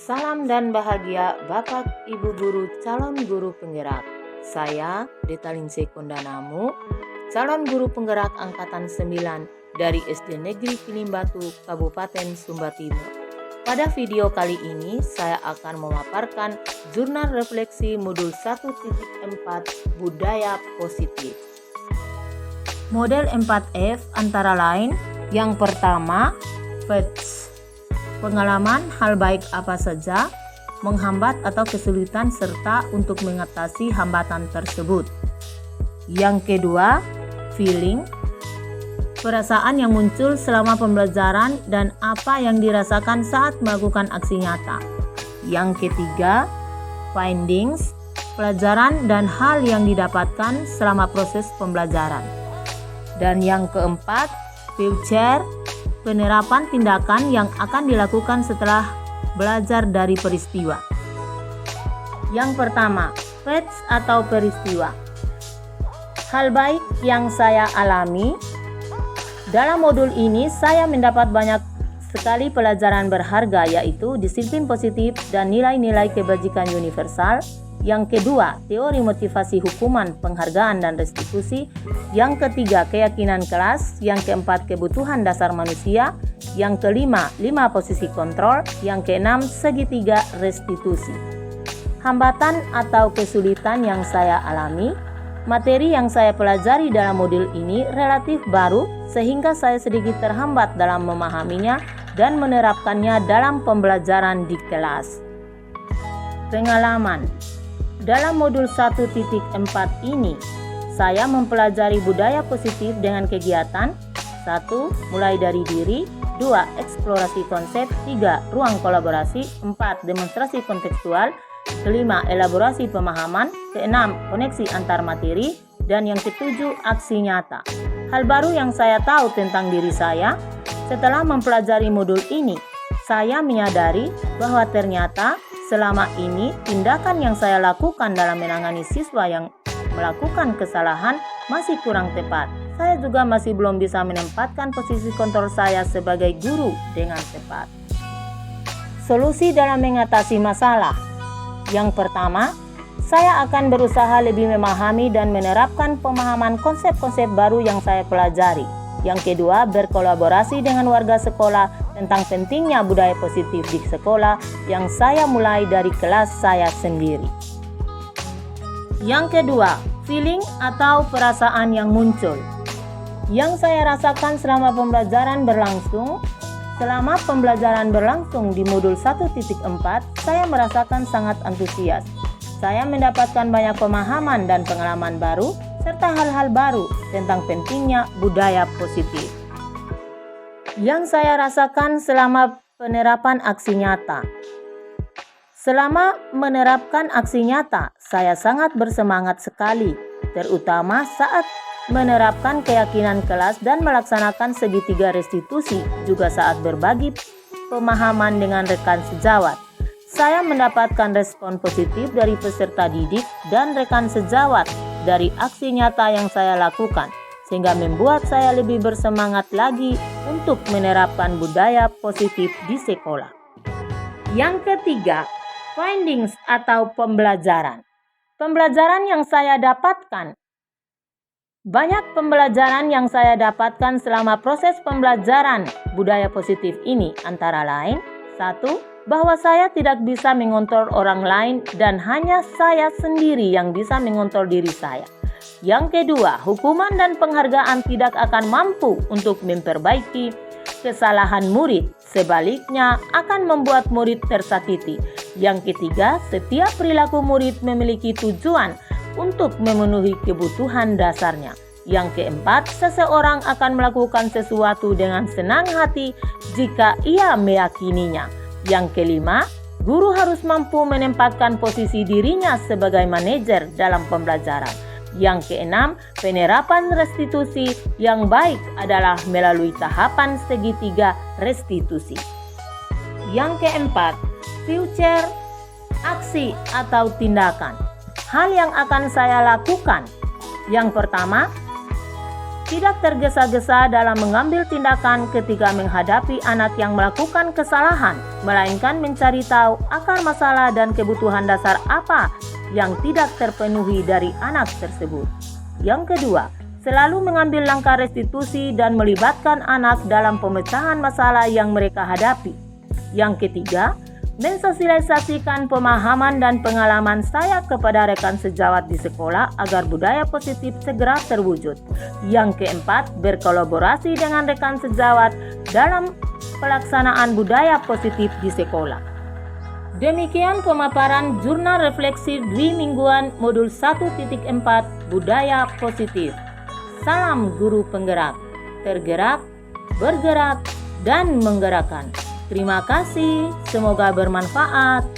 Salam dan bahagia Bapak Ibu Guru calon guru penggerak. Saya Detalin Sekondanamu, calon guru penggerak angkatan 9 dari SD Negeri Kilimbatu, Kabupaten Sumba Timur. Pada video kali ini saya akan memaparkan jurnal refleksi modul 1.4 Budaya Positif. Model 4F antara lain yang pertama, facts. Pengalaman hal baik apa saja, menghambat atau kesulitan serta untuk mengatasi hambatan tersebut. Yang kedua, feeling. Perasaan yang muncul selama pembelajaran dan apa yang dirasakan saat melakukan aksi nyata. Yang ketiga, findings. Pelajaran dan hal yang didapatkan selama proses pembelajaran. Dan yang keempat, future. Penerapan tindakan yang akan dilakukan setelah belajar dari peristiwa. Yang pertama, facts atau peristiwa. Hal baik yang saya alami. Dalam modul ini saya mendapat banyak sekali pelajaran berharga, yaitu disiplin positif dan nilai-nilai kebajikan universal. Yang kedua, teori motivasi hukuman, penghargaan dan restitusi. Yang ketiga, keyakinan kelas. Yang keempat, kebutuhan dasar manusia. Yang kelima, 5 posisi kontrol. Yang keenam, segitiga restitusi. Hambatan atau kesulitan yang saya alami. Materi yang saya pelajari dalam modul ini relatif baru, sehingga saya sedikit terhambat dalam memahaminya dan menerapkannya dalam pembelajaran di kelas. Pengalaman. Dalam modul 1.4 ini, saya mempelajari budaya positif dengan kegiatan 1. Mulai dari diri, 2. Eksplorasi konsep, 3. Ruang kolaborasi, 4. Demonstrasi kontekstual, kelima, elaborasi pemahaman, keenam, koneksi antar materi, dan yang ketujuh, aksi nyata. Hal baru yang saya tahu tentang diri saya, setelah mempelajari modul ini, saya menyadari bahwa ternyata selama ini tindakan yang saya lakukan dalam menangani siswa yang melakukan kesalahan masih kurang tepat. Saya juga masih belum bisa menempatkan posisi kontrol saya sebagai guru dengan tepat. Solusi dalam mengatasi masalah. Yang pertama, saya akan berusaha lebih memahami dan menerapkan pemahaman konsep-konsep baru yang saya pelajari. Yang kedua, berkolaborasi dengan warga sekolah tentang pentingnya budaya positif di sekolah yang saya mulai dari kelas saya sendiri. Yang kedua, feeling atau perasaan yang muncul. Yang saya rasakan selama pembelajaran berlangsung. Selama pembelajaran berlangsung di modul 1.4, saya merasakan sangat antusias. Saya mendapatkan banyak pemahaman dan pengalaman baru, serta hal-hal baru tentang pentingnya budaya positif. Yang saya rasakan selama penerapan aksi nyata. Selama menerapkan aksi nyata, saya sangat bersemangat sekali, terutama saat menerapkan keyakinan kelas dan melaksanakan segitiga restitusi, juga saat berbagi pemahaman dengan rekan sejawat. Saya mendapatkan respon positif dari peserta didik dan rekan sejawat dari aksi nyata yang saya lakukan, sehingga membuat saya lebih bersemangat lagi untuk menerapkan budaya positif di sekolah. Yang ketiga, findings atau pembelajaran. Pembelajaran yang saya dapatkan. Banyak pembelajaran yang saya dapatkan selama proses pembelajaran budaya positif ini antara lain, 1. Bahwa saya tidak bisa mengontrol orang lain dan hanya saya sendiri yang bisa mengontrol diri saya. Yang kedua, hukuman dan penghargaan tidak akan mampu untuk memperbaiki kesalahan murid. Sebaliknya, akan membuat murid tersakiti. Yang ketiga, setiap perilaku murid memiliki tujuan untuk memenuhi kebutuhan dasarnya. Yang keempat, seseorang akan melakukan sesuatu dengan senang hati jika ia meyakininya. Yang kelima, guru harus mampu menempatkan posisi dirinya sebagai manajer dalam pembelajaran. Yang keenam, penerapan restitusi yang baik adalah melalui tahapan segitiga restitusi. Yang keempat, future, aksi atau tindakan. Hal yang akan saya lakukan. Yang pertama, Tidak tergesa-gesa dalam mengambil tindakan ketika menghadapi anak yang melakukan kesalahan, melainkan mencari tahu akar masalah dan kebutuhan dasar apa yang tidak terpenuhi dari anak tersebut. Yang kedua, selalu mengambil langkah restitusi dan melibatkan anak dalam pemecahan masalah yang mereka hadapi. Yang ketiga, mensosialisasikan pemahaman dan pengalaman saya kepada rekan sejawat di sekolah agar budaya positif segera terwujud. Yang keempat, berkolaborasi dengan rekan sejawat dalam pelaksanaan budaya positif di sekolah. Demikian pemaparan jurnal refleksi Dwi Mingguan Modul 1.4 Budaya Positif. Salam guru penggerak, tergerak, bergerak, dan menggerakkan. Terima kasih, semoga bermanfaat.